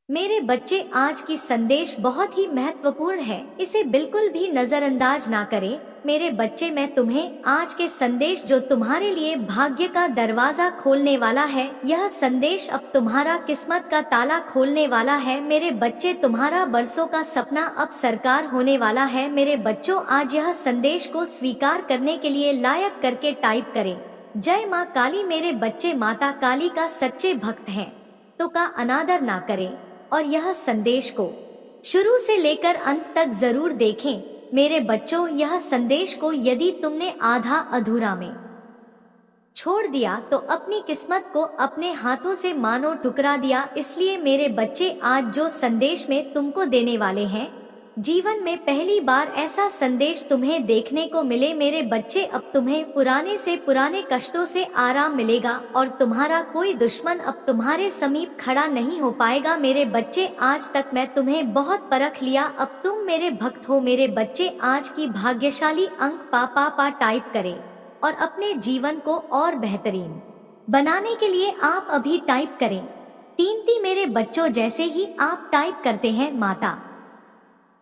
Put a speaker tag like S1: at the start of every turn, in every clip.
S1: मेरे बच्चे, आज की संदेश बहुत ही महत्वपूर्ण है, इसे बिल्कुल भी नजरअंदाज ना करें। मेरे बच्चे, मैं तुम्हें आज के संदेश जो तुम्हारे लिए भाग्य का दरवाजा खोलने वाला है, यह संदेश अब तुम्हारा किस्मत का ताला खोलने वाला है। मेरे बच्चे, तुम्हारा बरसों का सपना अब साकार होने वाला है। मेरे बच्चों, आज यह संदेश को स्वीकार करने के लिए लायक करके टाइप करें, जय माँ काली। मेरे बच्चे माता काली का सच्चे भक्त हैं, तो का अनादर ना करें और यह संदेश को शुरू से लेकर अंत तक जरूर देखें। मेरे बच्चों, यह संदेश को यदि तुमने आधा अधूरा में छोड़ दिया तो अपनी किस्मत को अपने हाथों से मानो ठुकरा दिया। इसलिए मेरे बच्चे, आज जो संदेश में तुमको देने वाले हैं, जीवन में पहली बार ऐसा संदेश तुम्हें देखने को मिले। मेरे बच्चे, अब तुम्हें पुराने से पुराने कष्टों से आराम मिलेगा और तुम्हारा कोई दुश्मन अब तुम्हारे समीप खड़ा नहीं हो पाएगा। मेरे बच्चे, आज तक मैं तुम्हें बहुत परख लिया, अब तुम मेरे भक्त हो। मेरे बच्चे, आज की भाग्यशाली अंक पा टाइप करें और अपने जीवन को और बेहतरीन बनाने के लिए आप अभी टाइप करें 3 मेरे बच्चों, जैसे ही आप टाइप करते हैं, माता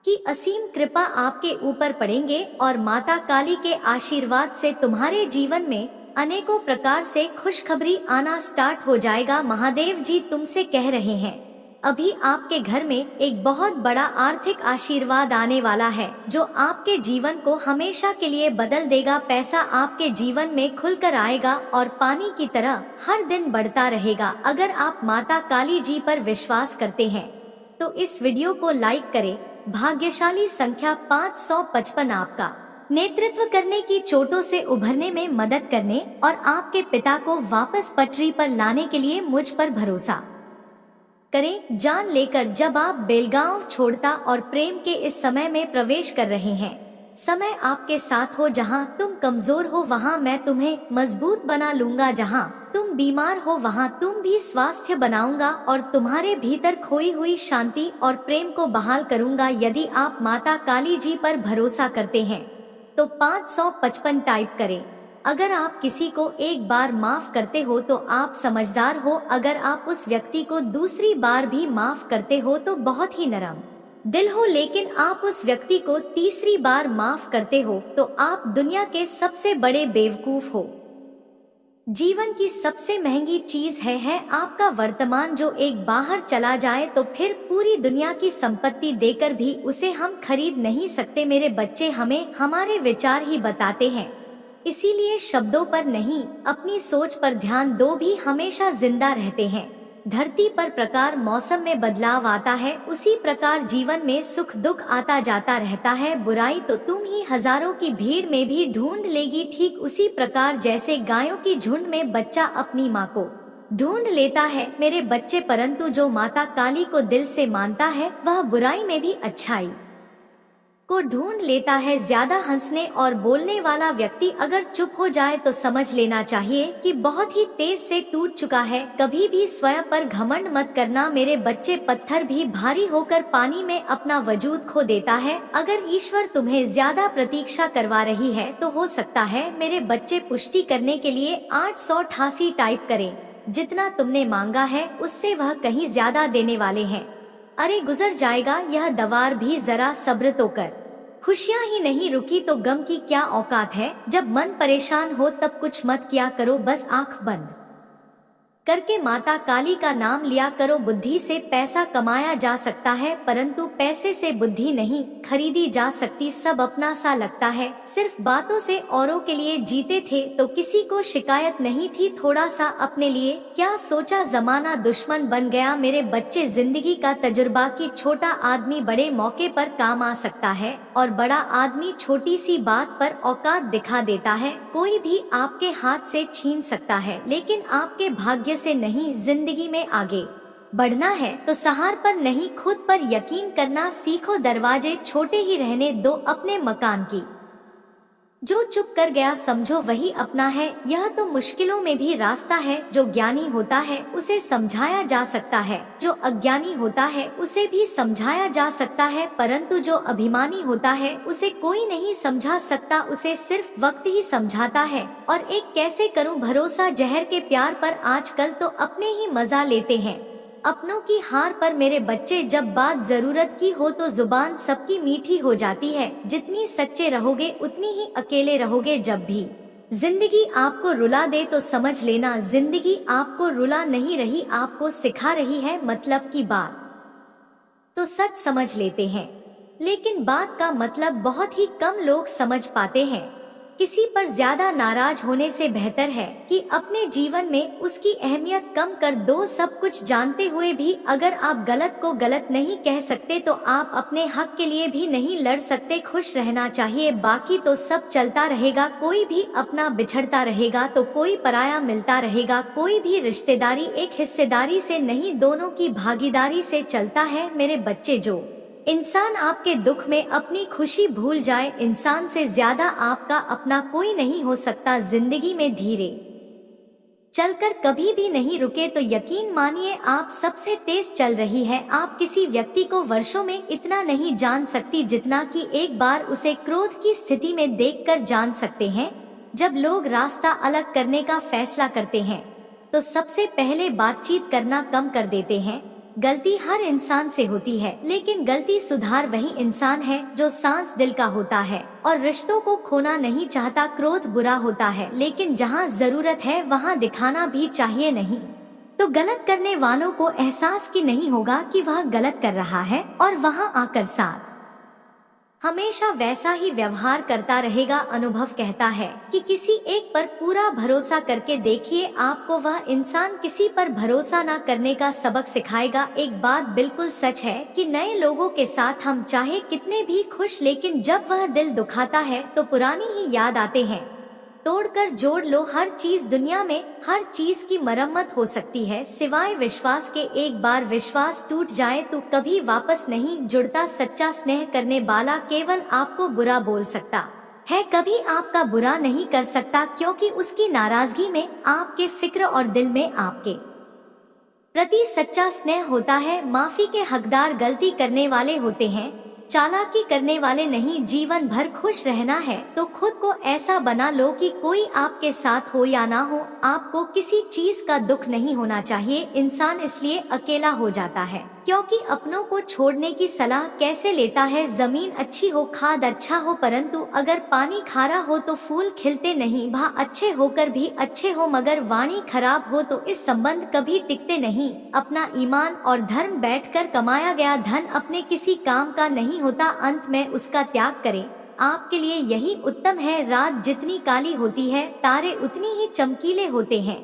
S1: की असीम कृपा आपके ऊपर पड़ेंगे और माता काली के आशीर्वाद से तुम्हारे जीवन में अनेकों प्रकार से खुशखबरी आना स्टार्ट हो जाएगा। महादेव जी तुमसे कह रहे हैं, अभी आपके घर में एक बहुत बड़ा आर्थिक आशीर्वाद आने वाला है, जो आपके जीवन को हमेशा के लिए बदल देगा। पैसा आपके जीवन में खुलकर आएगा और पानी की तरह हर दिन बढ़ता रहेगा। अगर आप माता काली जी पर विश्वास करते हैं तो इस वीडियो को लाइक करें। भाग्यशाली संख्या 555 आपका नेतृत्व करने की चोटों से उभरने में मदद करने और आपके पिता को वापस पटरी पर लाने के लिए मुझ पर भरोसा करें, जान लेकर। जब आप बेलगांव छोड़ता और प्रेम के इस समय में प्रवेश कर रहे हैं, समय आपके साथ हो। जहां तुम कमजोर हो वहां मैं तुम्हें मजबूत बना लूंगा, जहां तुम बीमार हो वहां तुम भी स्वास्थ्य बनाऊंगा और तुम्हारे भीतर खोई हुई शांति और प्रेम को बहाल करूंगा। यदि आप माता काली जी पर भरोसा करते हैं तो 555 टाइप करें। अगर आप किसी को एक बार माफ करते हो तो आप समझदार हो। अगर आप उस व्यक्ति को दूसरी बार भी माफ करते हो तो बहुत ही नरम दिल हो। लेकिन आप उस व्यक्ति को तीसरी बार माफ करते हो तो आप दुनिया के सबसे बड़े बेवकूफ हो। जीवन की सबसे महंगी चीज है आपका वर्तमान, जो एक बाहर चला जाए तो फिर पूरी दुनिया की संपत्ति देकर भी उसे हम खरीद नहीं सकते। मेरे बच्चे, हमें हमारे विचार ही बताते हैं, इसीलिए शब्दों पर नहीं अपनी सोच पर ध्यान दो, भी हमेशा जिंदा रहते हैं। धरती पर प्रकार मौसम में बदलाव आता है, उसी प्रकार जीवन में सुख दुख आता जाता रहता है। बुराई तो तुम ही हजारों की भीड़ में भी ढूंढ लेगी, ठीक उसी प्रकार जैसे गायों की झुंड में बच्चा अपनी माँ को ढूंढ लेता है। मेरे बच्चे, परंतु जो माता काली को दिल से मानता है वह बुराई में भी अच्छाई को ढूंढ लेता है। ज्यादा हंसने और बोलने वाला व्यक्ति अगर चुप हो जाए तो समझ लेना चाहिए कि बहुत ही तेज से टूट चुका है। कभी भी स्वयं पर घमंड मत करना। मेरे बच्चे, पत्थर भी भारी होकर पानी में अपना वजूद खो देता है। अगर ईश्वर तुम्हें ज्यादा प्रतीक्षा करवा रही है तो हो सकता है मेरे बच्चे पुष्टि करने के लिए 888 टाइप करें। जितना तुमने मांगा है उससे वह कहीं ज्यादा देने वाले हैं। अरे गुजर जाएगा यह दवार भी, जरा सब्र तो कर। खुशियाँ ही नहीं रुकी तो गम की क्या औकात है। जब मन परेशान हो तब कुछ मत किया करो, बस आंख बंद करके माता काली का नाम लिया करो। बुद्धि से पैसा कमाया जा सकता है, परंतु पैसे से बुद्धि नहीं खरीदी जा सकती। सब अपना सा लगता है, सिर्फ बातों से औरों के लिए जीते थे तो किसी को शिकायत नहीं थी। थोड़ा सा अपने लिए क्या सोचा, जमाना दुश्मन बन गया। मेरे बच्चे, जिंदगी का तजुर्बा कि छोटा आदमी बड़े मौके पर काम आ सकता है और बड़ा आदमी छोटी सी बात पर औकात दिखा देता है। कोई भी आपके हाथ से छीन सकता है, लेकिन आपके भाग्य से नहीं। जिंदगी में आगे बढ़ना है तो सहार पर नहीं खुद पर यकीन करना सीखो। दरवाजे छोटे ही रहने दो अपने मकान की, जो चुप कर गया समझो वही अपना है। यह तो मुश्किलों में भी रास्ता है। जो ज्ञानी होता है उसे समझाया जा सकता है, जो अज्ञानी होता है उसे भी समझाया जा सकता है, परंतु जो अभिमानी होता है उसे कोई नहीं समझा सकता, उसे सिर्फ वक्त ही समझाता है। और एक कैसे करूं भरोसा जहर के प्यार पर, आजकल तो अपने ही मजा लेते हैं। अपनों की हार पर मेरे बच्चे, जब बात जरूरत की हो तो जुबान सबकी मीठी हो जाती है। जितनी सच्चे रहोगे उतनी ही अकेले रहोगे। जब भी जिंदगी आपको रुला दे तो समझ लेना जिंदगी आपको रुला नहीं रही, आपको सिखा रही है। मतलब की बात तो सच समझ लेते हैं, लेकिन बात का मतलब बहुत ही कम लोग समझ पाते हैं। किसी पर ज्यादा नाराज होने से बेहतर है कि अपने जीवन में उसकी अहमियत कम कर दो। सब कुछ जानते हुए भी अगर आप गलत को गलत नहीं कह सकते तो आप अपने हक के लिए भी नहीं लड़ सकते। खुश रहना चाहिए, बाकी तो सब चलता रहेगा। कोई भी अपना बिछड़ता रहेगा तो कोई पराया मिलता रहेगा। कोई भी रिश्तेदारी एक हिस्सेदारी से नहीं, दोनों की भागीदारी से चलता है। मेरे बच्चे, जो इंसान आपके दुख में अपनी खुशी भूल जाए, इंसान से ज्यादा आपका अपना कोई नहीं हो सकता। जिंदगी में धीरे चलकर कभी भी नहीं रुके तो यकीन मानिए आप सबसे तेज चल रही है। आप किसी व्यक्ति को वर्षों में इतना नहीं जान सकती जितना कि एक बार उसे क्रोध की स्थिति में देखकर जान सकते हैं। जब लोग रास्ता अलग करने का फैसला करते हैं तो सबसे पहले बातचीत करना कम कर देते हैं। गलती हर इंसान से होती है, लेकिन गलती सुधार वही इंसान है जो सांस दिल का होता है और रिश्तों को खोना नहीं चाहता। क्रोध बुरा होता है, लेकिन जहाँ जरूरत है वहाँ दिखाना भी चाहिए। नहीं तो गलत करने वालों को एहसास की नहीं होगा कि वह गलत कर रहा है और वहाँ आकर साथ हमेशा वैसा ही व्यवहार करता रहेगा। अनुभव कहता है कि किसी एक पर पूरा भरोसा करके देखिए, आपको वह इंसान किसी पर भरोसा न करने का सबक सिखाएगा। एक बात बिल्कुल सच है कि नए लोगों के साथ हम चाहे कितने भी खुश, लेकिन जब वह दिल दुखाता है तो पुरानी ही याद आते हैं। तोड़कर जोड़ लो, हर चीज दुनिया में हर चीज की मरम्मत हो सकती है सिवाय विश्वास के। एक बार विश्वास टूट जाए तो कभी वापस नहीं जुड़ता। सच्चा स्नेह करने वाला केवल आपको बुरा बोल सकता है, कभी आपका बुरा नहीं कर सकता, क्योंकि उसकी नाराजगी में आपके फिक्र और दिल में आपके प्रति सच्चा स्नेह होता है। माफी के हकदार गलती करने वाले होते हैं, चालाकी करने वाले नहीं। जीवन भर खुश रहना है तो खुद को ऐसा बना लो कि कोई आपके साथ हो या ना हो, आपको किसी चीज का दुख नहीं होना चाहिए। इंसान इसलिए अकेला हो जाता है क्योंकि अपनों को छोड़ने की सलाह कैसे लेता है। जमीन अच्छी हो, खाद अच्छा हो, परंतु अगर पानी खारा हो तो फूल खिलते नहीं। भाव अच्छे होकर भी अच्छे हो मगर वाणी खराब हो तो इस संबंध कभी टिकते नहीं। अपना ईमान और धर्म बैठकर कमाया गया धन अपने किसी काम का नहीं होता, अंत में उसका त्याग करें। आपके लिए यही उत्तम है। रात जितनी काली होती है तारे उतनी ही चमकीले होते हैं।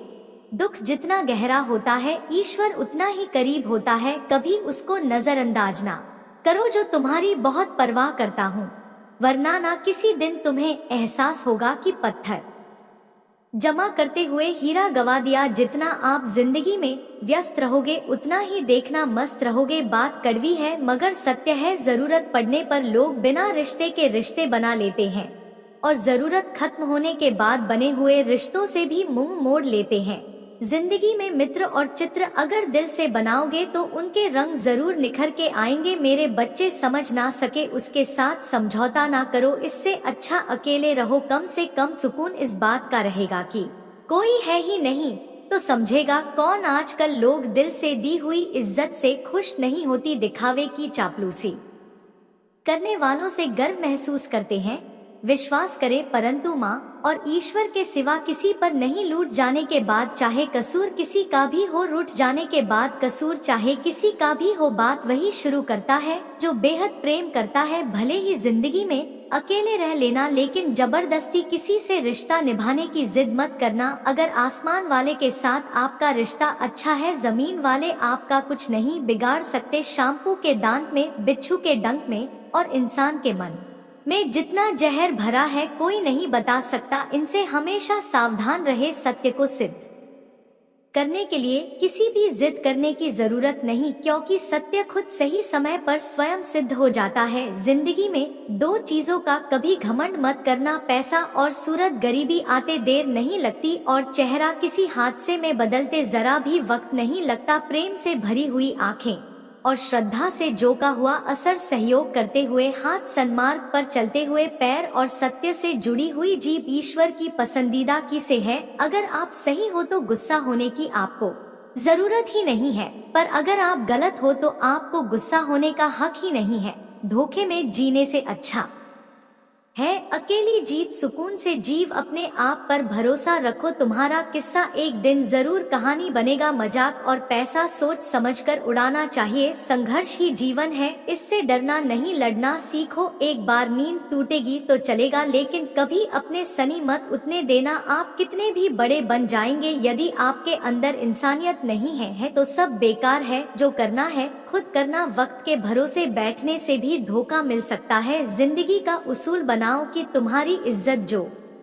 S1: दुख जितना गहरा होता है ईश्वर उतना ही करीब होता है। कभी उसको नजरअंदाज ना करो जो तुम्हारी बहुत परवाह करता हूँ, वरना ना किसी दिन तुम्हें एहसास होगा कि पत्थर जमा करते हुए हीरा गवा दिया। जितना आप जिंदगी में व्यस्त रहोगे उतना ही देखना मस्त रहोगे। बात कड़वी है मगर सत्य है, जरूरत पड़ने पर लोग बिना रिश्ते के रिश्ते बना लेते हैं और जरूरत खत्म होने के बाद बने हुए रिश्तों से भी मुंह मोड़ लेते हैं। जिंदगी में मित्र और चित्र अगर दिल से बनाओगे तो उनके रंग जरूर निखर के आएंगे। मेरे बच्चे, समझ ना सके उसके साथ समझौता ना करो, इससे अच्छा अकेले रहो। कम से कम सुकून इस बात का रहेगा कि कोई है ही नहीं तो समझेगा कौन। आजकल लोग दिल से दी हुई इज्जत से खुश नहीं होती, दिखावे की चापलूसी करने वालों से गर्व महसूस करते हैं। विश्वास करे परंतु माँ और ईश्वर के सिवा किसी पर नहीं। लूट जाने के बाद चाहे कसूर किसी का भी हो, रूठ जाने के बाद कसूर चाहे किसी का भी हो, बात वही शुरू करता है जो बेहद प्रेम करता है। भले ही जिंदगी में अकेले रह लेना, लेकिन जबरदस्ती किसी से रिश्ता निभाने की जिद मत करना। अगर आसमान वाले के साथ आपका रिश्ता अच्छा है, जमीन वाले आपका कुछ नहीं बिगाड़ सकते। शैम्पू के दांत में, बिच्छू के डंक में और इंसान के मन में जितना जहर भरा है कोई नहीं बता सकता। इनसे हमेशा सावधान रहे। सत्य को सिद्ध करने के लिए किसी भी जिद करने की जरूरत नहीं, क्योंकि सत्य खुद सही समय पर स्वयं सिद्ध हो जाता है। जिंदगी में दो चीजों का कभी घमंड मत करना, पैसा और सूरत। गरीबी आते देर नहीं लगती और चेहरा किसी हादसे में बदलते जरा भी वक्त नहीं लगता। प्रेम से भरी हुई आंखें और श्रद्धा से जोका हुआ असर, सहयोग करते हुए हाथ, सन्मार्ग पर चलते हुए पैर और सत्य से जुड़ी हुई जीभ ईश्वर की पसंदीदा की से है। अगर आप सही हो तो गुस्सा होने की आपको जरूरत ही नहीं है। पर अगर आप गलत हो तो आपको गुस्सा होने का हक ही नहीं है। धोखे में जीने से अच्छा है अकेली जीत। सुकून से जीव, अपने आप पर भरोसा रखो। तुम्हारा किस्सा एक दिन जरूर कहानी बनेगा। मजाक और पैसा सोच समझकर उड़ाना चाहिए। संघर्ष ही जीवन है, इससे डरना नहीं, लड़ना सीखो। एक बार नींद टूटेगी तो चलेगा, लेकिन कभी अपने सनी मत उतने देना। आप कितने भी बड़े बन जाएंगे, यदि आपके अंदर इंसानियत नहीं है तो सब बेकार है। जो करना है खुद करना। वक्त के भरोसे बैठने से भी धोखा मिल सकता है। जिंदगी का उसूल बनाओ कि तुम्हारी इज्जत जो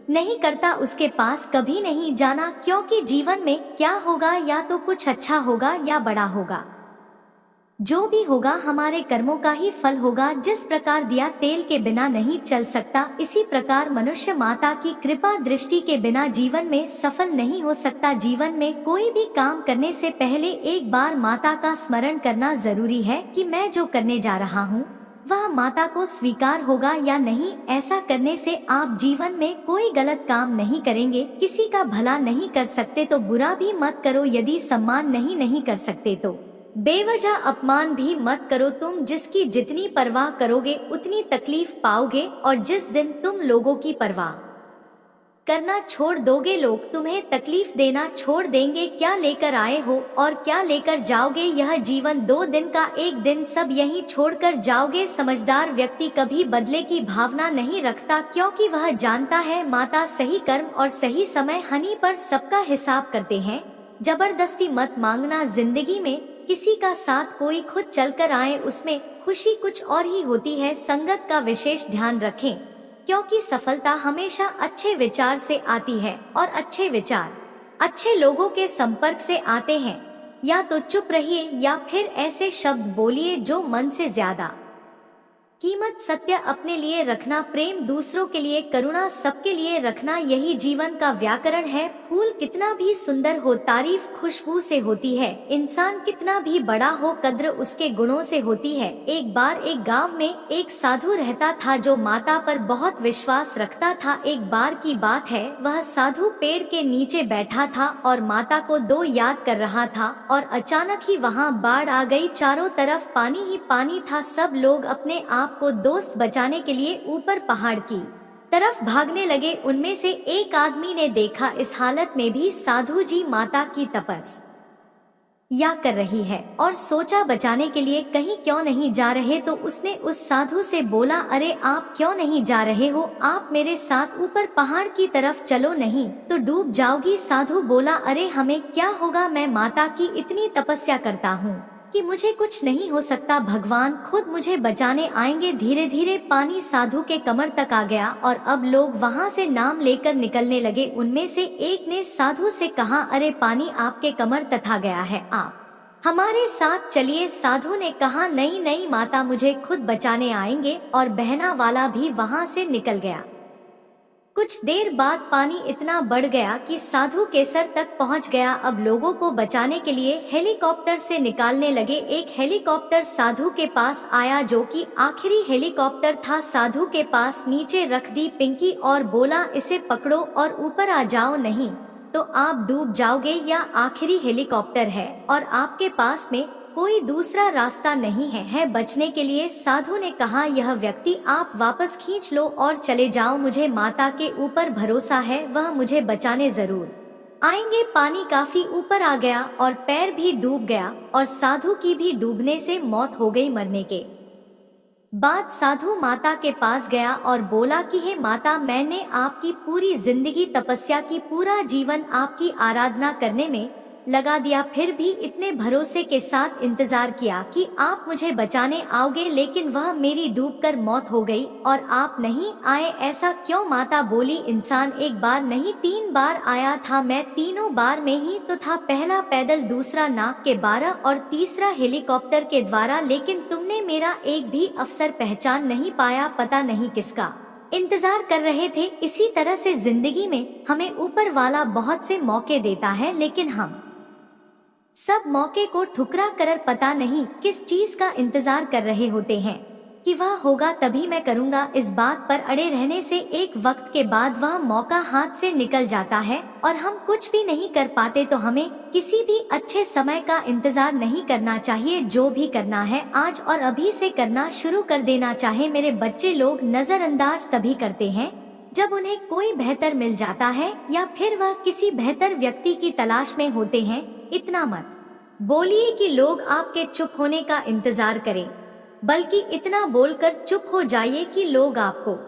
S1: नहीं करता उसके पास कभी नहीं जाना, क्योंकि जीवन में क्या होगा, या तो कुछ अच्छा होगा या बड़ा होगा। जो भी होगा हमारे कर्मों का ही फल होगा। जिस प्रकार दिया तेल के बिना नहीं चल सकता, इसी प्रकार मनुष्य माता की कृपा दृष्टि के बिना जीवन में सफल नहीं हो सकता। जीवन में कोई भी काम करने से पहले एक बार माता का स्मरण करना जरूरी है कि मैं जो करने जा रहा हूँ वह माता को स्वीकार होगा या नहीं। ऐसा करने से आप जीवन में कोई गलत काम नहीं करेंगे। किसी का भला नहीं कर सकते तो बुरा भी मत करो। यदि सम्मान नहीं कर सकते तो बेवजह अपमान भी मत करो। तुम जिसकी जितनी परवाह करोगे उतनी तकलीफ पाओगे, और जिस दिन तुम लोगों की परवाह करना छोड़ दोगे लोग तुम्हें तकलीफ देना छोड़ देंगे। क्या लेकर आए हो और क्या लेकर जाओगे, यह जीवन 2 दिन का, एक दिन सब यहीं छोड़कर जाओगे। समझदार व्यक्ति कभी बदले की भावना नहीं रखता, क्योंकि वह जानता है माता सही कर्म और सही समय हनी पर सबका हिसाब करते हैं। जबरदस्ती मत मांगना। जिंदगी में किसी का साथ कोई खुद चलकर आए, उसमें खुशी कुछ और ही होती है। संगत का विशेष ध्यान रखें, क्योंकि सफलता हमेशा अच्छे विचार से आती है, और अच्छे विचार अच्छे लोगों के संपर्क से आते हैं। या तो चुप रहिए या फिर ऐसे शब्द बोलिए जो मन से ज्यादा कीमत। सत्य अपने लिए रखना, प्रेम दूसरों के लिए, करुणा सबके लिए रखना, यही जीवन का व्याकरण है। फूल कितना भी सुंदर हो तारीफ खुशबू से होती है। इंसान कितना भी बड़ा हो कद्र उसके गुणों से होती है। एक बार एक गांव में एक साधु रहता था जो माता पर बहुत विश्वास रखता था। एक बार की बात है, वह साधु पेड़ के नीचे बैठा था और माता को दो याद कर रहा था, और अचानक ही वहाँ बाढ़ आ गई। चारों तरफ पानी ही पानी था। सब लोग अपने आप को दोस्त बचाने के लिए ऊपर पहाड़ की तरफ भागने लगे। उनमें से एक आदमी ने देखा इस हालत में भी साधु जी माता की तपस्या कर रही है, और सोचा बचाने के लिए कहीं क्यों नहीं जा रहे। तो उसने उस साधु से बोला, अरे आप क्यों नहीं जा रहे हो, आप मेरे साथ ऊपर पहाड़ की तरफ चलो, नहीं तो डूब जाओगी। साधु बोला, अरे हमें क्या होगा, मैं माता की इतनी तपस्या करता हूँ कि मुझे कुछ नहीं हो सकता, भगवान खुद मुझे बचाने आएंगे। धीरे धीरे पानी साधु के कमर तक आ गया और अब लोग वहाँ से नाम लेकर निकलने लगे। उनमें से एक ने साधु से कहा, अरे पानी आपके कमर तक आ गया है, आप हमारे साथ चलिए। साधु ने कहा, नहीं नहीं माता मुझे खुद बचाने आएंगे, और बहना वाला भी वहाँ से निकल गया। कुछ देर बाद पानी इतना बढ़ गया कि साधु के सर तक पहुंच गया। अब लोगों को बचाने के लिए हेलीकॉप्टर से निकालने लगे। एक हेलीकॉप्टर साधु के पास आया, जो कि आखिरी हेलीकॉप्टर था। साधु के पास नीचे रख दी पिंकी और बोला, इसे पकड़ो और ऊपर आ जाओ, नहीं तो आप डूब जाओगे। या आखिरी हेलीकॉप्टर है और आपके पास में कोई दूसरा रास्ता नहीं है बचने के लिए। साधु ने कहा, यह व्यक्ति आप वापस खींच लो और चले जाओ, मुझे माता के ऊपर भरोसा है, वह मुझे बचाने जरूर आएंगे। पानी काफी ऊपर आ गया और पैर भी डूब गया, और साधु की भी डूबने से मौत हो गई। मरने के बाद साधु माता के पास गया और बोला कि हे माता, मैंने आपकी पूरी जिंदगी तपस्या की, पूरा जीवन आपकी आराधना करने में लगा दिया, फिर भी इतने भरोसे के साथ इंतजार किया कि आप मुझे बचाने आओगे, लेकिन वह मेरी डूबकर मौत हो गई और आप नहीं आए, ऐसा क्यों। माता बोली, इंसान एक बार नहीं 3 बार आया था, मैं तीनों बार में ही तो था। पहला पैदल, दूसरा नाक के 12 और तीसरा हेलीकॉप्टर के द्वारा, लेकिन तुमने मेरा एक भी अवसर पहचान नहीं पाया, पता नहीं किसका इंतजार कर रहे थे। इसी तरह से जिंदगी में हमें ऊपर वाला बहुत से मौके देता है, लेकिन हम सब मौके को ठुकरा कर पता नहीं किस चीज का इंतजार कर रहे होते हैं कि वह होगा तभी मैं करूँगा। इस बात पर अड़े रहने से एक वक्त के बाद वह मौका हाथ से निकल जाता है और हम कुछ भी नहीं कर पाते, तो हमें किसी भी अच्छे समय का इंतजार नहीं करना चाहिए। जो भी करना है आज और अभी से करना शुरू कर देना चाहिए। मेरे बच्चे, लोग नजरअंदाज तभी करते हैं जब उन्हें कोई बेहतर मिल जाता है या फिर वह किसी बेहतर व्यक्ति की तलाश में होते हैं। इतना मत बोलिए कि लोग आपके चुप होने का इंतजार करें, बल्कि इतना बोलकर चुप हो जाइए कि लोग आपको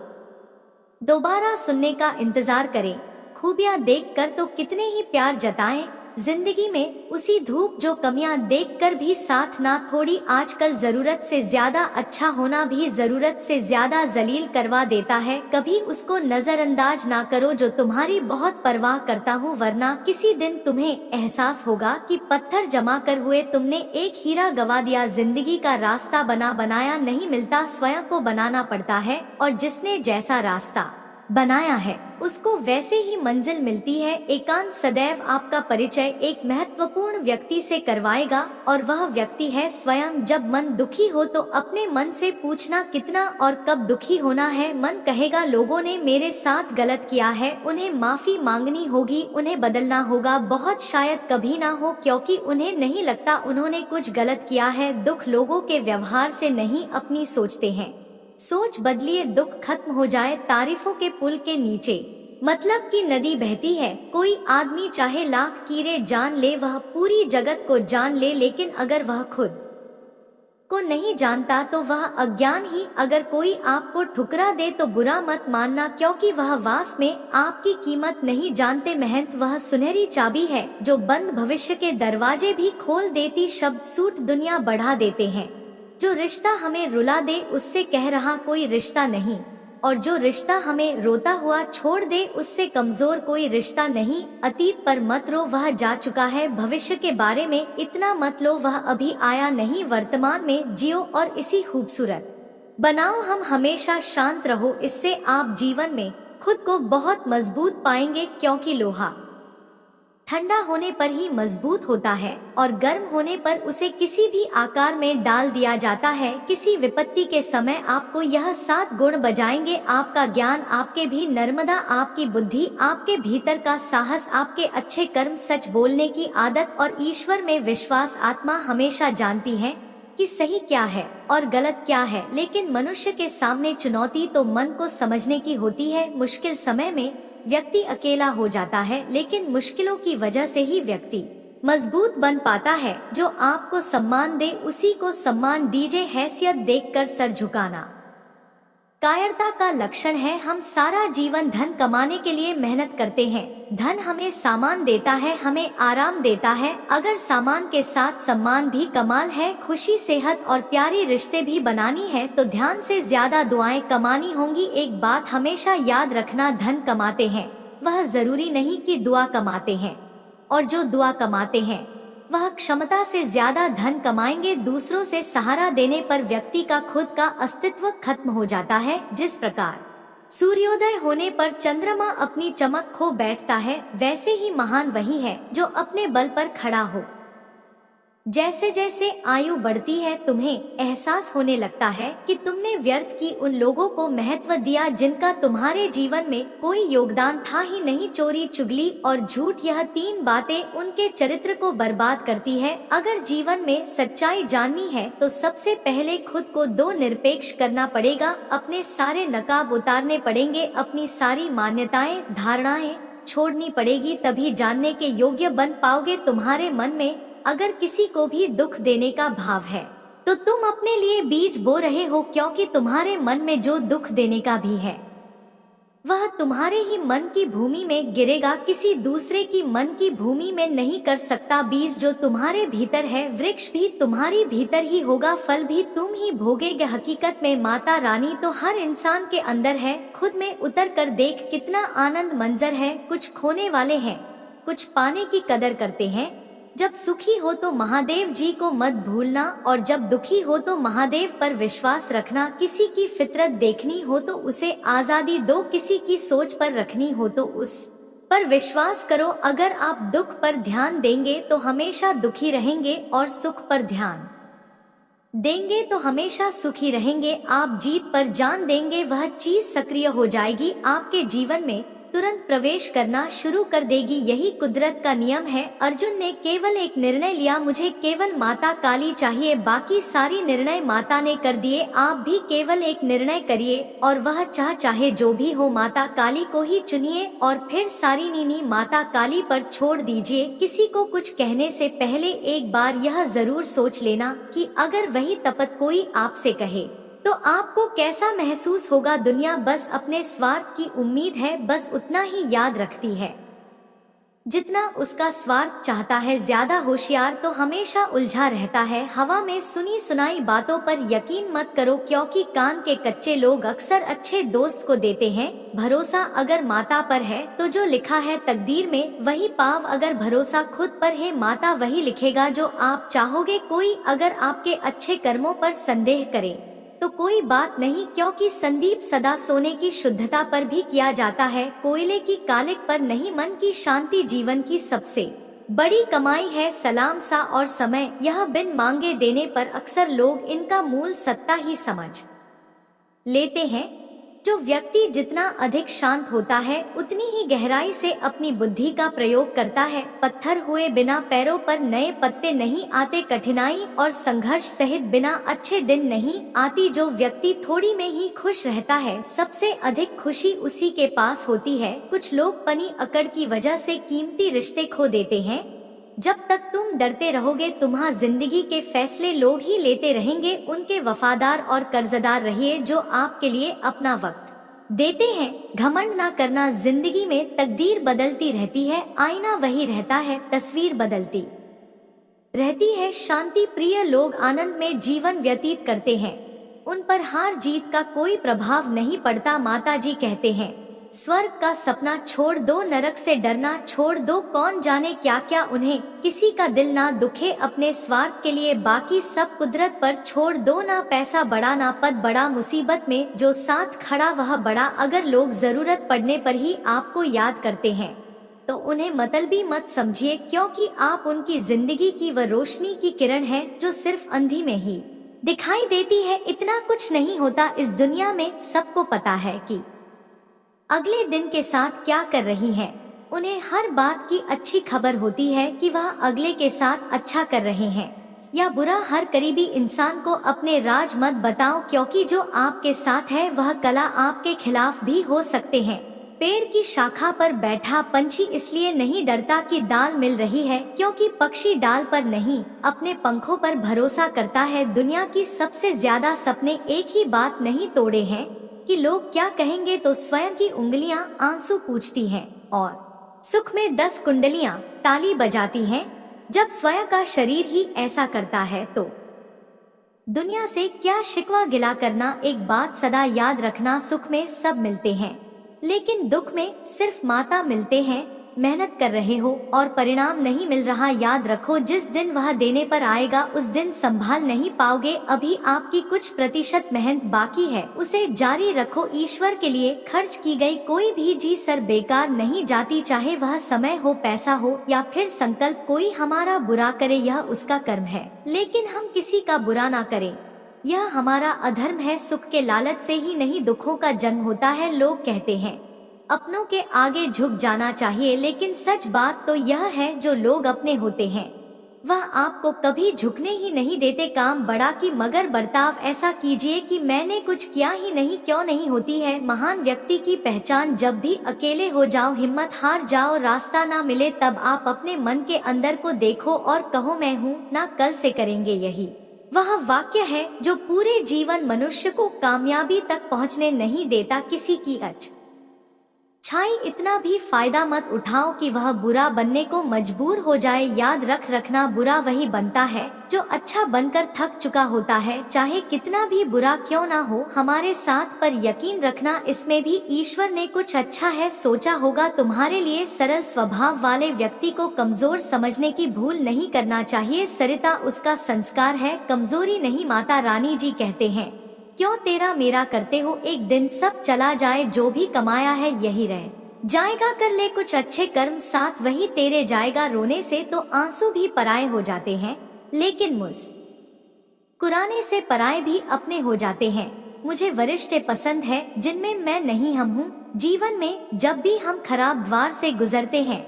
S1: दोबारा सुनने का इंतजार करें। खूबियां देखकर तो कितने ही प्यार जताएं जिंदगी में, उसी धूप जो कमियां देखकर भी साथ ना थोड़ी। आजकल जरूरत से ज्यादा अच्छा होना भी जरूरत से ज्यादा जलील करवा देता है। कभी उसको नजरअंदाज ना करो जो तुम्हारी बहुत परवाह करता हूँ, वरना किसी दिन तुम्हें एहसास होगा कि पत्थर जमा कर हुए तुमने एक हीरा गवा दिया। जिंदगी का रास्ता बनाया नहीं मिलता, स्वयं को बनाना पड़ता है, और जिसने जैसा रास्ता बनाया है उसको वैसे ही मंजिल मिलती है। एकांत सदैव आपका परिचय एक महत्वपूर्ण व्यक्ति से करवाएगा, और वह व्यक्ति है स्वयं। जब मन दुखी हो तो अपने मन से पूछना कितना और कब दुखी होना है। मन कहेगा लोगों ने मेरे साथ गलत किया है, उन्हें माफी मांगनी होगी, उन्हें बदलना होगा। बहुत शायद कभी ना हो, क्योंकि उन्हें नहीं लगता उन्होंने कुछ गलत किया है। दुख लोगों के व्यवहार से नहीं, अपनी सोचते हैं। सोच बदलिए, दुख खत्म हो जाए। तारीफों के पुल के नीचे मतलब की नदी बहती है। कोई आदमी चाहे लाख कीड़े जान ले, वह पूरी जगत को जान ले, लेकिन अगर वह खुद को नहीं जानता तो वह अज्ञान ही। अगर कोई आपको ठुकरा दे तो बुरा मत मानना, क्योंकि वह वास में आपकी कीमत नहीं जानते। मेहनत वह सुनहरी चाबी है जो बंद भविष्य के दरवाजे भी खोल देती। शब्द सूट दुनिया बढ़ा देते हैं। जो रिश्ता हमें रुला दे उससे कह रहा कोई रिश्ता नहीं, और जो रिश्ता हमें रोता हुआ छोड़ दे उससे कमजोर कोई रिश्ता नहीं। अतीत पर मत रो, वह जा चुका है। भविष्य के बारे में इतना मत लो, वह अभी आया नहीं। वर्तमान में जियो और इसी खूबसूरत बनाओ। हम हमेशा शांत रहो, इससे आप जीवन में खुद को बहुत मजबूत पाएंगे, क्योंकि लोहा ठंडा होने पर ही मजबूत होता है और गर्म होने पर उसे किसी भी आकार में डाल दिया जाता है। किसी विपत्ति के समय आपको यह 7 गुण बजाएंगे। आपका ज्ञान, आपके भी नर्मदा, आपकी बुद्धि, आपके भीतर का साहस, आपके अच्छे कर्म, सच बोलने की आदत और ईश्वर में विश्वास। आत्मा हमेशा जानती है कि सही क्या है और गलत क्या है, लेकिन मनुष्य के सामने चुनौती तो मन को समझने की होती है। मुश्किल समय में व्यक्ति अकेला हो जाता है, लेकिन मुश्किलों की वजह से ही व्यक्ति मजबूत बन पाता है। जो आपको सम्मान दे उसी को सम्मान दीजिए। हैसियत देखकर सर झुकाना कायरता का लक्षण है। हम सारा जीवन धन कमाने के लिए मेहनत करते हैं। धन हमें सामान देता है, हमें आराम देता है। अगर सामान के साथ सम्मान भी कमाल है, खुशी, सेहत और प्यारी रिश्ते भी बनानी है तो ध्यान से ज्यादा दुआएं कमानी होंगी। एक बात हमेशा याद रखना, धन कमाते हैं वह जरूरी नहीं कि दुआ कमाते हैं, और जो दुआ कमाते हैं वह क्षमता से ज्यादा धन कमाएंगे। दूसरों से सहारा देने पर व्यक्ति का खुद का अस्तित्व खत्म हो जाता है। जिस प्रकार सूर्योदय होने पर चंद्रमा अपनी चमक खो बैठता है, वैसे ही महान वही है जो अपने बल पर खड़ा हो। जैसे जैसे आयु बढ़ती है तुम्हें एहसास होने लगता है कि तुमने व्यर्थ की उन लोगों को महत्व दिया जिनका तुम्हारे जीवन में कोई योगदान था ही नहीं। चोरी, चुगली और झूठ, यह 3 बातें उनके चरित्र को बर्बाद करती है। अगर जीवन में सच्चाई जाननी है तो सबसे पहले खुद को 2 निरपेक्ष करना पड़ेगा। अपने सारे नकाब उतारने पड़ेंगे, अपनी सारी मान्यताएं, धारणाएं छोड़नी पड़ेगी, तभी जानने के योग्य बन पाओगे। तुम्हारे मन में अगर किसी को भी दुख देने का भाव है तो तुम अपने लिए बीज बो रहे हो, क्योंकि तुम्हारे मन में जो दुख देने का भी है वह तुम्हारे ही मन की भूमि में गिरेगा, किसी दूसरे की मन की भूमि में नहीं कर सकता। बीज जो तुम्हारे भीतर है, वृक्ष भी तुम्हारी भीतर ही होगा, फल भी तुम ही भोगेगे। हकीकत में माता रानी तो हर इंसान के अंदर है। खुद में उतर कर देख कितना आनंद मंजर है। कुछ खोने वाले हैं, कुछ पाने की कदर करते हैं। जब सुखी हो तो महादेव जी को मत भूलना, और जब दुखी हो तो महादेव पर विश्वास रखना। किसी की फितरत देखनी हो तो उसे आजादी दो, किसी की सोच पर रखनी हो तो उस पर विश्वास करो। अगर आप दुख पर ध्यान देंगे तो हमेशा दुखी रहेंगे, और सुख पर ध्यान देंगे तो हमेशा सुखी रहेंगे। आप जीत पर जान देंगे, वह चीज सक्रिय हो जाएगी आपके जीवन में। तुरंत प्रवेश करना शुरू कर देगी। यही कुदरत का नियम है। अर्जुन ने केवल एक निर्णय लिया, मुझे केवल माता काली चाहिए, बाकी सारी निर्णय माता ने कर दिए। आप भी केवल एक निर्णय करिए और वह चाहे जो भी हो, माता काली को ही चुनिए और फिर सारी नीनी माता काली पर छोड़ दीजिए। किसी को कुछ कहने से पहले एक बार यह जरूर सोच लेना कि अगर वही तपत कोई आपसे कहे तो आपको कैसा महसूस होगा। दुनिया बस अपने स्वार्थ की उम्मीद है, बस उतना ही याद रखती है जितना उसका स्वार्थ चाहता है। ज्यादा होशियार तो हमेशा उलझा रहता है। हवा में सुनी सुनाई बातों पर यकीन मत करो, क्योंकि कान के कच्चे लोग अक्सर अच्छे दोस्त को देते हैं। भरोसा अगर माता पर है तो जो लिखा है तकदीर में वही पाव, अगर भरोसा खुद पर है माता वही लिखेगा जो आप चाहोगे। कोई अगर आपके अच्छे कर्मों पर संदेह करे तो कोई बात नहीं, क्योंकि संदीप सदा सोने की शुद्धता पर भी किया जाता है, कोयले की कालिक पर नहीं। मन की शांति जीवन की सबसे बड़ी कमाई है। सलाम सा और समय, यह बिन मांगे देने पर अक्सर लोग इनका मूल सत्ता ही समझ लेते हैं। जो व्यक्ति जितना अधिक शांत होता है उतनी ही गहराई से अपनी बुद्धि का प्रयोग करता है। पत्थर हुए बिना पैरों पर नए पत्ते नहीं आते, कठिनाई और संघर्ष सहित बिना अच्छे दिन नहीं आती। जो व्यक्ति थोड़ी में ही खुश रहता है सबसे अधिक खुशी उसी के पास होती है। कुछ लोग पनी अकड़ की वजह से कीमती रिश्ते खो देते हैं। जब तक तुम डरते रहोगे तुम्हारी जिंदगी के फैसले लोग ही लेते रहेंगे। उनके वफादार और कर्जदार रहिए जो आपके लिए अपना वक्त देते हैं। घमंड ना करना, जिंदगी में तकदीर बदलती रहती है, आईना वही रहता है, तस्वीर बदलती रहती है। शांति प्रिय लोग आनंद में जीवन व्यतीत करते हैं, उन पर हार जीत का कोई प्रभाव नहीं पड़ता। माता जी कहते हैं, स्वर्ग का सपना छोड़ दो, नरक से डरना छोड़ दो, कौन जाने क्या क्या उन्हें किसी का दिल ना दुखे अपने स्वार्थ के लिए, बाकी सब कुदरत पर छोड़ दो। ना पैसा बड़ा ना पद बड़ा, मुसीबत में जो साथ खड़ा वह बड़ा। अगर लोग जरूरत पड़ने पर ही आपको याद करते हैं तो उन्हें मतलबी मत समझिए, क्योंकि आप उनकी जिंदगी की वह रोशनी की किरण है जो सिर्फ अंधी में ही दिखाई देती है। इतना कुछ नहीं होता इस दुनिया में, सबको पता है कि अगले दिन के साथ क्या कर रही हैं। उन्हें हर बात की अच्छी खबर होती है कि वह अगले के साथ अच्छा कर रहे हैं या बुरा। हर करीबी इंसान को अपने राज मत बताओ, क्योंकि जो आपके साथ है वह कला आपके खिलाफ भी हो सकते हैं। पेड़ की शाखा पर बैठा पंछी इसलिए नहीं डरता कि दाल मिल रही है, क्योंकि पक्षी डाल पर नहीं अपने पंखों पर भरोसा करता है। दुनिया की सबसे ज्यादा सपने एक ही बात नहीं तोड़े हैं कि लोग क्या कहेंगे, तो स्वयं की उंगलियां आंसू पूछती हैं और सुख में 10 कुंडलियां ताली बजाती हैं। जब स्वयं का शरीर ही ऐसा करता है तो दुनिया से क्या शिकवा गिला करना। एक बात सदा याद रखना, सुख में सब मिलते हैं लेकिन दुख में सिर्फ माता मिलते हैं। मेहनत कर रहे हो और परिणाम नहीं मिल रहा, याद रखो जिस दिन वह देने पर आएगा उस दिन संभाल नहीं पाओगे। अभी आपकी कुछ प्रतिशत मेहनत बाकी है, उसे जारी रखो। ईश्वर के लिए खर्च की गई कोई भी चीज सर बेकार नहीं जाती, चाहे वह समय हो, पैसा हो या फिर संकल्प। कोई हमारा बुरा करे यह उसका कर्म है, लेकिन हम किसी का बुरा ना करें यह हमारा अधर्म है। सुख के लालच से ही नहीं दुखों का जन्म होता है। लोग कहते हैं अपनों के आगे झुक जाना चाहिए, लेकिन सच बात तो यह है जो लोग अपने होते हैं वह आपको कभी झुकने ही नहीं देते। काम बड़ा की मगर बर्ताव ऐसा कीजिए कि मैंने कुछ किया ही नहीं। क्यों नहीं होती है महान व्यक्ति की पहचान, जब भी अकेले हो जाओ, हिम्मत हार जाओ, रास्ता ना मिले, तब आप अपने मन के अंदर को देखो और कहो मैं हूँ ना कल से करेंगे। यही वह वाक्य है जो पूरे जीवन मनुष्य को कामयाबी तक पहुँचने नहीं देता। किसी की छाई इतना भी फायदा मत उठाओ कि वह बुरा बनने को मजबूर हो जाए। याद रखना, बुरा वही बनता है जो अच्छा बनकर थक चुका होता है, चाहे कितना भी बुरा क्यों ना हो हमारे साथ। पर यकीन रखना इसमें भी ईश्वर ने कुछ अच्छा है सोचा होगा तुम्हारे लिए। सरल स्वभाव वाले व्यक्ति को कमजोर समझने की भूल नहीं करना चाहिए। सरिता उसका संस्कार है, कमजोरी नहीं। माता रानी जी कहते हैं क्यों तेरा मेरा करते हो, एक दिन सब चला जाए, जो भी कमाया है यही रह जाएगा। कर ले कुछ अच्छे कर्म, साथ वही तेरे जाएगा। रोने से तो आंसू भी पराये हो जाते हैं, लेकिन मुस्कुराने से पराये भी अपने हो जाते हैं। मुझे वरिष्ठ पसंद है जिनमें मैं नहीं हम हूँ। जीवन में जब भी हम खराब द्वार से गुजरते हैं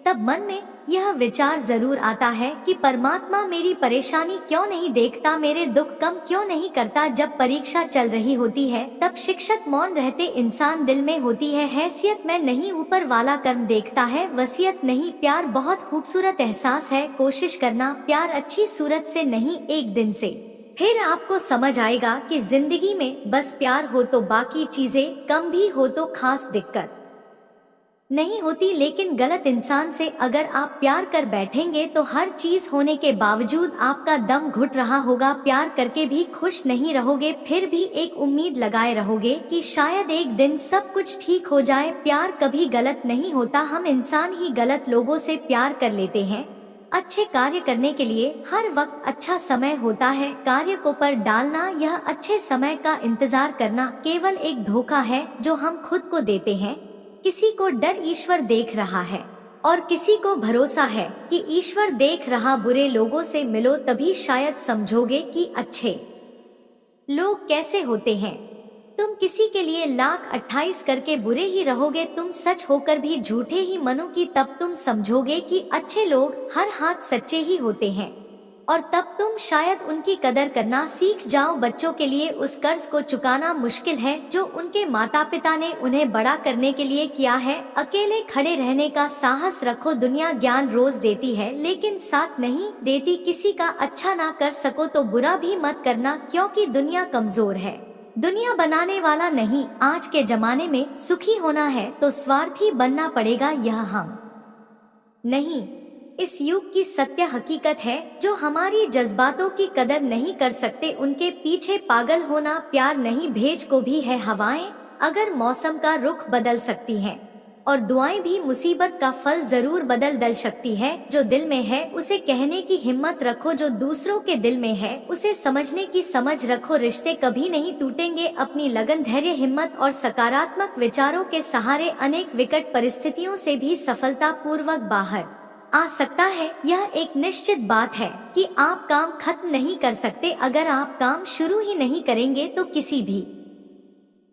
S1: तब मन में यह विचार जरूर आता है कि परमात्मा मेरी परेशानी क्यों नहीं देखता, मेरे दुख कम क्यों नहीं करता। जब परीक्षा चल रही होती है तब शिक्षक मौन रहते इंसान दिल में होती है हैसियत में नहीं, ऊपर वाला कर्म देखता है वसीयत नहीं। प्यार बहुत खूबसूरत एहसास है, कोशिश करना प्यार अच्छी सूरत से नहीं एक दिन से। फिर आपको समझ आएगा कि जिंदगी में बस प्यार हो तो बाकी चीजें कम भी हो तो खास दिक्कत नहीं होती। लेकिन गलत इंसान से अगर आप प्यार कर बैठेंगे तो हर चीज होने के बावजूद आपका दम घुट रहा होगा, प्यार करके भी खुश नहीं रहोगे, फिर भी एक उम्मीद लगाए रहोगे कि शायद एक दिन सब कुछ ठीक हो जाए। प्यार कभी गलत नहीं होता, हम इंसान ही गलत लोगों से प्यार कर लेते हैं। अच्छे कार्य करने के लिए हर वक्त अच्छा समय होता है, कार्य को पर डालना यह अच्छे समय का इंतजार करना केवल एक धोखा है जो हम खुद को देते हैं। किसी को डर ईश्वर देख रहा है और किसी को भरोसा है कि ईश्वर देख रहा। बुरे लोगों से मिलो तभी शायद समझोगे कि अच्छे लोग कैसे होते हैं। तुम किसी के लिए लाख 28 करके बुरे ही रहोगे, तुम सच होकर भी झूठे ही मनो की, तब तुम समझोगे कि अच्छे लोग हर हाथ सच्चे ही होते हैं और तब तुम शायद उनकी कदर करना सीख जाओ। बच्चों के लिए उस कर्ज को चुकाना मुश्किल है जो उनके माता पिता ने उन्हें बड़ा करने के लिए किया है। अकेले खड़े रहने का साहस रखो, दुनिया ज्ञान रोज देती है लेकिन साथ नहीं देती। किसी का अच्छा ना कर सको तो बुरा भी मत करना, क्योंकि दुनिया कमजोर है, दुनिया बनाने वाला नहीं। आज के जमाने में सुखी होना है तो स्वार्थी बनना पड़ेगा, यह हम नहीं इस युग की सत्य हकीकत है। जो हमारी जज्बातों की कदर नहीं कर सकते उनके पीछे पागल होना। प्यार नहीं भेज को भी है हवाएं, अगर मौसम का रुख बदल सकती हैं और दुआएं भी मुसीबत का फल जरूर बदल सकती है। जो दिल में है उसे कहने की हिम्मत रखो, जो दूसरों के दिल में है उसे समझने की समझ रखो। रिश्ते कभी नहीं टूटेंगे, अपनी लगन, धैर्य, हिम्मत और सकारात्मक विचारों के सहारे अनेक विकट परिस्थितियों से भी सफलता पूर्वक बाहर आ सकता है। यह एक निश्चित बात है कि आप काम खत्म नहीं कर सकते, अगर आप काम शुरू ही नहीं करेंगे तो किसी भी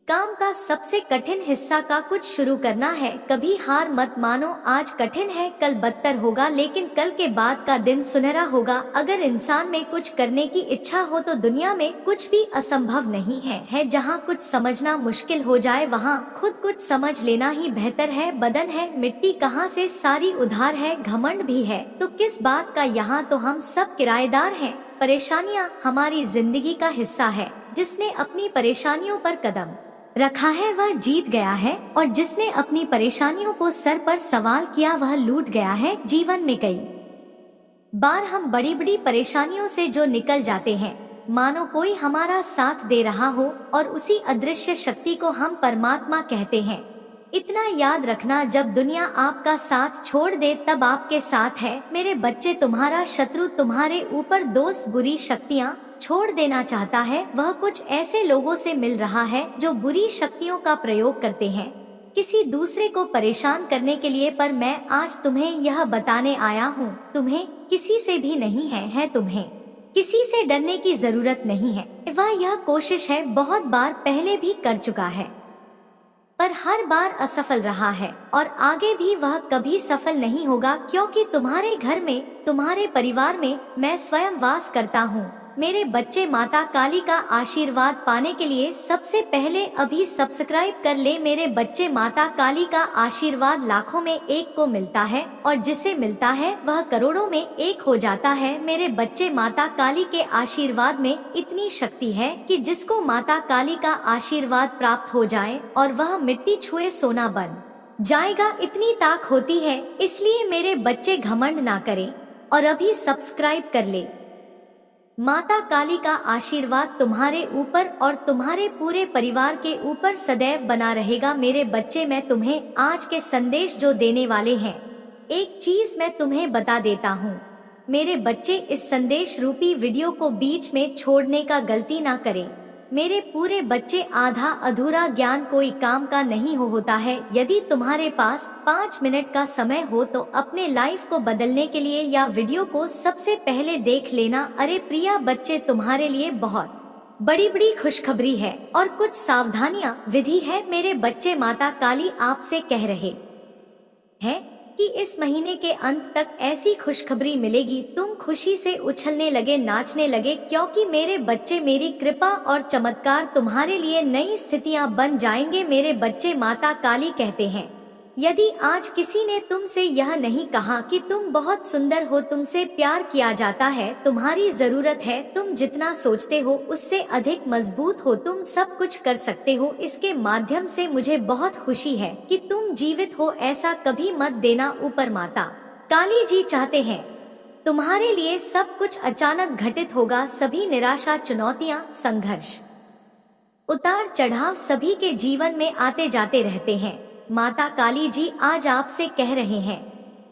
S1: काम का सबसे कठिन हिस्सा का कुछ शुरू करना है। कभी हार मत मानो, आज कठिन है कल बदतर होगा, लेकिन कल के बाद का दिन सुनहरा होगा। अगर इंसान में कुछ करने की इच्छा हो तो दुनिया में कुछ भी असंभव नहीं है। जहाँ कुछ समझना मुश्किल हो जाए वहाँ खुद कुछ समझ लेना ही बेहतर है। बदन है मिट्टी कहाँ से सारी उधार है, घमंड भी है तो किस बात का, यहाँ तो हम सब किराएदार हैं। परेशानियाँ हमारी जिंदगी का हिस्सा है, जिसने अपनी परेशानियों पर कदम रखा है वह जीत गया है और जिसने अपनी परेशानियों को सर पर सवाल किया वह लूट गया है। जीवन में कई बार हम बड़ी बड़ी परेशानियों से जो निकल जाते हैं मानो कोई हमारा साथ दे रहा हो और उसी अदृश्य शक्ति को हम परमात्मा कहते हैं। इतना याद रखना, जब दुनिया आपका साथ छोड़ दे तब आपके साथ है। मेरे बच्चे, तुम्हारा शत्रु तुम्हारे ऊपर दोस्त बुरी शक्तियाँ छोड़ देना चाहता है, वह कुछ ऐसे लोगों से मिल रहा है जो बुरी शक्तियों का प्रयोग करते हैं किसी दूसरे को परेशान करने के लिए। पर मैं आज तुम्हें यह बताने आया हूँ, तुम्हें किसी से भी नहीं है तुम्हें किसी से डरने की जरूरत नहीं है। वह यह कोशिश है बहुत बार पहले भी कर चुका है पर हर बार असफल रहा है और आगे भी वह कभी सफल नहीं होगा, क्योंकि तुम्हारे घर में, तुम्हारे परिवार में मैं स्वयं वास करता हूँ। मेरे बच्चे, माता काली का आशीर्वाद पाने के लिए सबसे पहले अभी सब्सक्राइब कर ले। मेरे बच्चे, माता काली का आशीर्वाद लाखों में एक को मिलता है और जिसे मिलता है वह करोड़ों में एक हो जाता है। मेरे बच्चे, माता काली के आशीर्वाद में इतनी शक्ति है कि जिसको माता काली का आशीर्वाद प्राप्त हो जाए और वह मिट्टी छुए सोना बन जाएगा, इतनी ताकत होती है। इसलिए मेरे बच्चे घमंड ना करें और अभी सब्सक्राइब कर ले। माता काली का आशीर्वाद तुम्हारे ऊपर और तुम्हारे पूरे परिवार के ऊपर सदैव बना रहेगा। मेरे बच्चे, मैं तुम्हें आज के संदेश जो देने वाले हैं, एक चीज मैं तुम्हें बता देता हूँ। मेरे बच्चे, इस संदेश रूपी वीडियो को बीच में छोड़ने का गलती ना करें। मेरे पूरे बच्चे, आधा अधूरा ज्ञान कोई काम का नहीं होता है। यदि तुम्हारे पास 5 मिनट का समय हो तो अपने लाइफ को बदलने के लिए या वीडियो को सबसे पहले देख लेना। अरे प्रिया बच्चे, तुम्हारे लिए बहुत बड़ी बड़ी खुशखबरी है और कुछ सावधानियां विधि है। मेरे बच्चे, माता काली आपसे कह रहे हैं कि इस महीने के अंत तक ऐसी खुशखबरी मिलेगी, तुम खुशी से उछलने लगे, नाचने लगे, क्योंकि मेरे बच्चे, मेरी कृपा और चमत्कार तुम्हारे लिए नई स्थितियां बन जाएंगे। मेरे बच्चे, माता काली कहते हैं, यदि आज किसी ने तुमसे यह नहीं कहा कि तुम बहुत सुंदर हो, तुमसे प्यार किया जाता है, तुम्हारी जरूरत है, तुम जितना सोचते हो उससे अधिक मजबूत हो, तुम सब कुछ कर सकते हो, इसके माध्यम से मुझे बहुत खुशी है कि तुम जीवित हो, ऐसा कभी मत देना। ऊपर माता काली जी चाहते हैं तुम्हारे लिए सब कुछ अचानक घटित होगा। सभी निराशा, चुनौतियां, संघर्ष, उतार चढ़ाव सभी के जीवन में आते जाते रहते हैं। माता काली जी आज आपसे कह रहे हैं,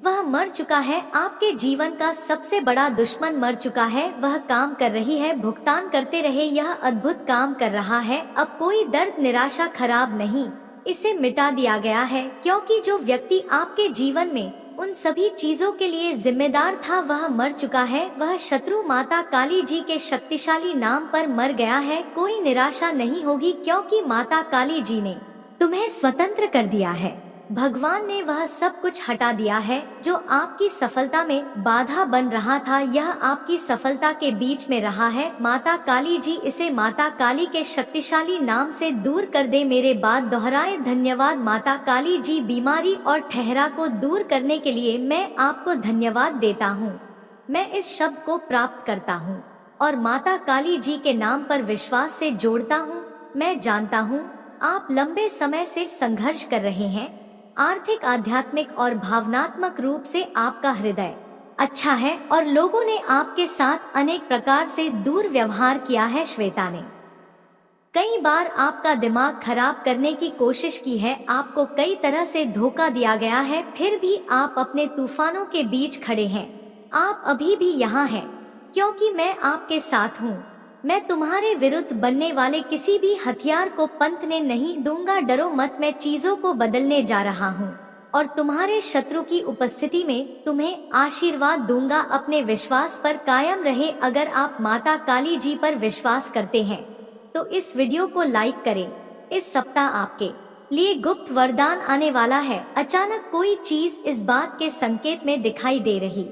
S1: वह मर चुका है, आपके जीवन का सबसे बड़ा दुश्मन मर चुका है, वह काम कर रही है, भुगतान करते रहे, यह अद्भुत काम कर रहा है। अब कोई दर्द, निराशा, खराब नहीं, इसे मिटा दिया गया है, क्योंकि जो व्यक्ति आपके जीवन में उन सभी चीजों के लिए जिम्मेदार था वह मर चुका है। वह शत्रु माता काली जी के शक्तिशाली नाम पर मर गया है। कोई निराशा नहीं होगी, क्योंकि माता काली जी ने तुम्हें स्वतंत्र कर दिया है। भगवान ने वह सब कुछ हटा दिया है जो आपकी सफलता में बाधा बन रहा था, यह आपकी सफलता के बीच में रहा है। माता काली जी इसे माता काली के शक्तिशाली नाम से दूर कर दे। मेरे बात दोहराए, धन्यवाद माता काली जी। बीमारी और ठहरा को दूर करने के लिए मैं आपको धन्यवाद देता हूँ। मैं इस शब्द को प्राप्त करता हूँ और माता काली जी के नाम पर विश्वास से जोड़ता हूँ। मैं जानता हूँ आप लंबे समय से संघर्ष कर रहे हैं। आर्थिक, आध्यात्मिक और भावनात्मक रूप से आपका हृदय अच्छा है और लोगों ने आपके साथ अनेक प्रकार से दुर्व्यवहार किया है। श्वेता ने कई बार आपका दिमाग खराब करने की कोशिश की है, आपको कई तरह से धोखा दिया गया है, फिर भी आप अपने तूफानों के बीच खड़े हैं। आप अभी भी यहाँ हैं, क्योंकि मैं आपके साथ हूँ। मैं तुम्हारे विरुद्ध बनने वाले किसी भी हथियार को पनपने नहीं दूंगा। डरो मत, मैं चीजों को बदलने जा रहा हूँ और तुम्हारे शत्रु की उपस्थिति में तुम्हें आशीर्वाद दूंगा। अपने विश्वास पर कायम रहे। अगर आप माता काली जी पर विश्वास करते हैं तो इस वीडियो को लाइक करें। इस सप्ताह आपके लिए गुप्त वरदान आने वाला है। अचानक कोई चीज इस बात के संकेत में दिखाई दे रही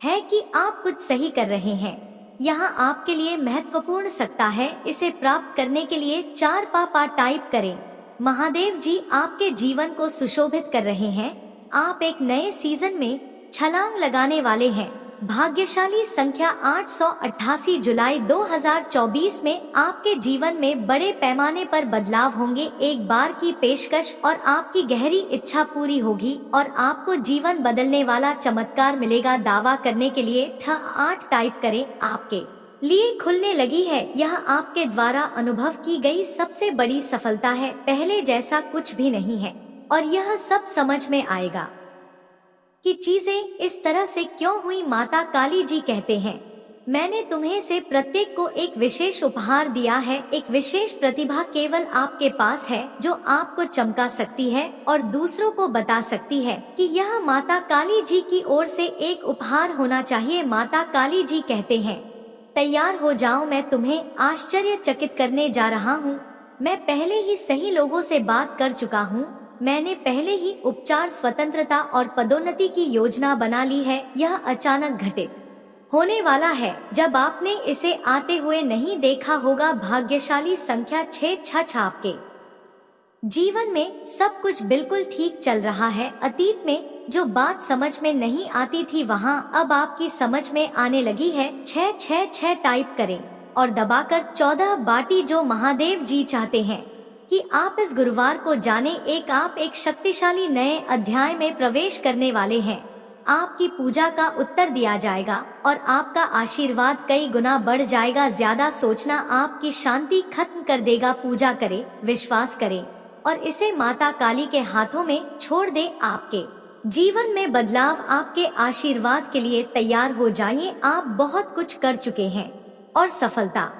S1: है कि आप कुछ सही कर रहे हैं। यहाँ आपके लिए महत्वपूर्ण सकता है। इसे प्राप्त करने के लिए 4 पापा टाइप करें। महादेव जी आपके जीवन को सुशोभित कर रहे हैं। आप एक नए सीजन में छलांग लगाने वाले हैं। भाग्यशाली संख्या 888। जुलाई 2024 में आपके जीवन में बड़े पैमाने पर बदलाव होंगे। एक बार की पेशकश और आपकी गहरी इच्छा पूरी होगी और आपको जीवन बदलने वाला चमत्कार मिलेगा। दावा करने के लिए 8 टाइप करें। आपके लिए खुलने लगी है। यह आपके द्वारा अनुभव की गई सबसे बड़ी सफलता है। पहले जैसा कुछ भी नहीं है और यह सब समझ में आएगा कि चीजें इस तरह से क्यों हुई। माता काली जी कहते हैं, मैंने तुम्हें से प्रत्येक को एक विशेष उपहार दिया है। एक विशेष प्रतिभा केवल आपके पास है जो आपको चमका सकती है और दूसरों को बता सकती है कि यह माता काली जी की ओर से एक उपहार होना चाहिए। माता काली जी कहते हैं, तैयार हो जाओ, मैं तुम्हें आश्चर्यचकित करने जा रहा हूँ। मैं पहले ही सही लोगों से बात कर चुका हूँ। मैंने पहले ही उपचार, स्वतंत्रता और पदोन्नति की योजना बना ली है। यह अचानक घटित होने वाला है जब आपने इसे आते हुए नहीं देखा होगा। भाग्यशाली संख्या 6 आपके जीवन में सब कुछ बिल्कुल ठीक चल रहा है। अतीत में जो बात समझ में नहीं आती थी वहाँ अब आपकी समझ में आने लगी है। 6 टाइप करें और दबाकर 14 बाटी। जो महादेव जी चाहते हैं कि आप इस गुरुवार को जाने, आप एक शक्तिशाली नए अध्याय में प्रवेश करने वाले हैं। आपकी पूजा का उत्तर दिया जाएगा और आपका आशीर्वाद कई गुना बढ़ जाएगा। ज्यादा सोचना आपकी शांति खत्म कर देगा। पूजा करें, विश्वास करें और इसे माता काली के हाथों में छोड़ दे। आपके जीवन में बदलाव आपके आशीर्वाद के लिए तैयार हो जाइए। आप बहुत कुछ कर चुके हैं और सफलता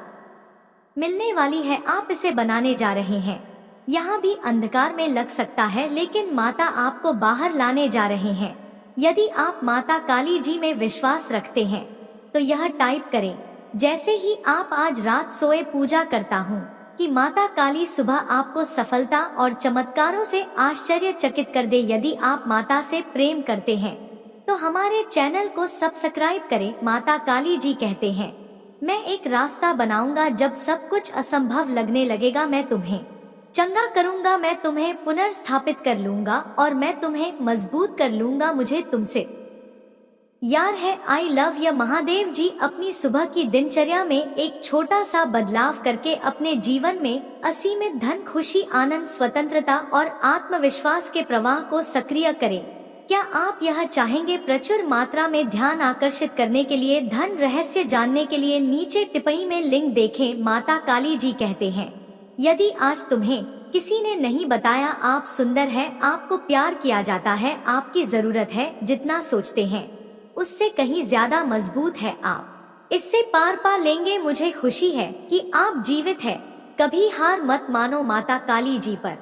S1: मिलने वाली है। आप इसे बनाने जा रहे हैं। यहाँ भी अंधकार में लग सकता है, लेकिन माता आपको बाहर लाने जा रहे हैं। यदि आप माता काली जी में विश्वास रखते हैं तो यह टाइप करें, जैसे ही आप आज रात सोए पूजा करता हूँ कि माता काली सुबह आपको सफलता और चमत्कारों से आश्चर्यचकित कर दे। यदि आप माता से प्रेम करते हैं तो हमारे चैनल को सब्सक्राइब करें। माता काली जी कहते हैं, मैं एक रास्ता बनाऊंगा, जब सब कुछ असंभव लगने लगेगा मैं तुम्हें चंगा करूंगा, मैं तुम्हें पुनर्स्थापित कर लूंगा और मैं तुम्हें मजबूत कर लूंगा, मुझे तुमसे यार है। I love you. Mahadev ji अपनी सुबह की दिनचर्या में एक छोटा सा बदलाव करके अपने जीवन में असीमित धन, खुशी, आनंद, स्वतंत्रता और आत्मविश्वास के प्रवाह को सक्रिय करें। क्या आप यह चाहेंगे? प्रचुर मात्रा में ध्यान आकर्षित करने के लिए धन रहस्य जानने के लिए नीचे टिप्पणी में लिंक देखें। माता काली जी कहते हैं, यदि आज तुम्हें किसी ने नहीं बताया आप सुंदर हैं, आपको प्यार किया जाता है, आपकी जरूरत है, जितना सोचते हैं उससे कहीं ज्यादा मजबूत है, आप इससे पार पा लेंगे। मुझे खुशी है कि आप जीवित हैं। कभी हार मत मानो। माता काली जी पर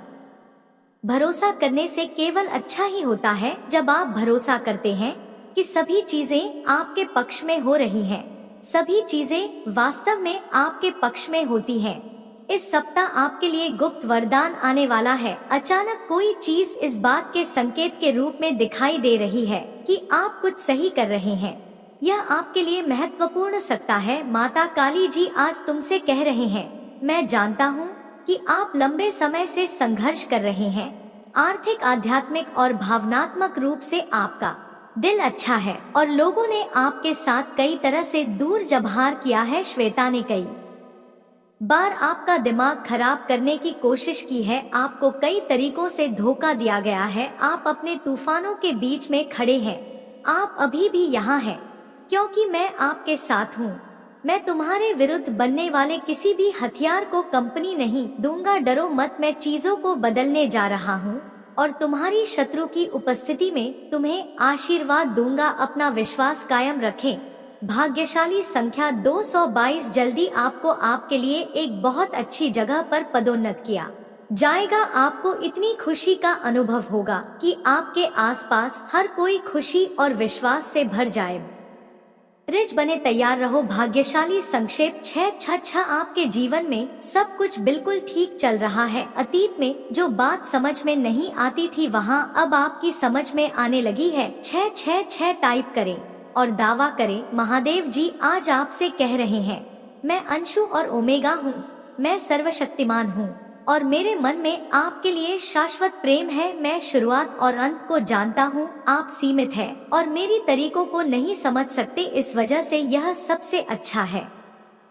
S1: भरोसा करने से केवल अच्छा ही होता है। जब आप भरोसा करते हैं कि सभी चीजें आपके पक्ष में हो रही हैं, सभी चीजें वास्तव में आपके पक्ष में होती हैं। इस सप्ताह आपके लिए गुप्त वरदान आने वाला है। अचानक कोई चीज इस बात के संकेत के रूप में दिखाई दे रही है कि आप कुछ सही कर रहे हैं। यह आपके लिए महत्वपूर्ण सकता है। माता काली जी आज तुमसे कह रहे हैं, मैं जानता हूँ कि आप लंबे समय से संघर्ष कर रहे हैं। आर्थिक, आध्यात्मिक और भावनात्मक रूप से आपका दिल अच्छा है और लोगों ने आपके साथ कई तरह से दूर व्यवहार किया है। श्वेता ने कई बार आपका दिमाग खराब करने की कोशिश की है, आपको कई तरीकों से धोखा दिया गया है। आप अपने तूफानों के बीच में खड़े हैं। आप अभी भी यहाँ हैं क्योंकि मैं आपके साथ हूँ। मैं तुम्हारे विरुद्ध बनने वाले किसी भी हथियार को कंपनी नहीं दूंगा। डरो मत, मैं चीजों को बदलने जा रहा हूँ और तुम्हारी शत्रु की उपस्थिति में तुम्हें आशीर्वाद दूंगा। अपना विश्वास कायम रखें। भाग्यशाली संख्या 222, जल्दी आपको आपके लिए एक बहुत अच्छी जगह पर पदोन्नत किया जाएगा। आपको इतनी खुशी का अनुभव होगा कि आपके आसपास हर कोई खुशी और विश्वास से भर जाए। रिच बने तैयार रहो। भाग्यशाली संक्षेप 666, आपके जीवन में सब कुछ बिल्कुल ठीक चल रहा है। अतीत में जो बात समझ में नहीं आती थी वहाँ अब आपकी समझ में आने लगी है। 666 टाइप करें और दावा करें, महादेव जी आज आपसे कह रहे हैं, मैं अंशु और ओमेगा हूँ, मैं सर्वशक्तिमान हूँ और मेरे मन में आपके लिए शाश्वत प्रेम है। मैं शुरुआत और अंत को जानता हूँ। आप सीमित हैं और मेरी तरीकों को नहीं समझ सकते, इस वजह से यह सबसे अच्छा है।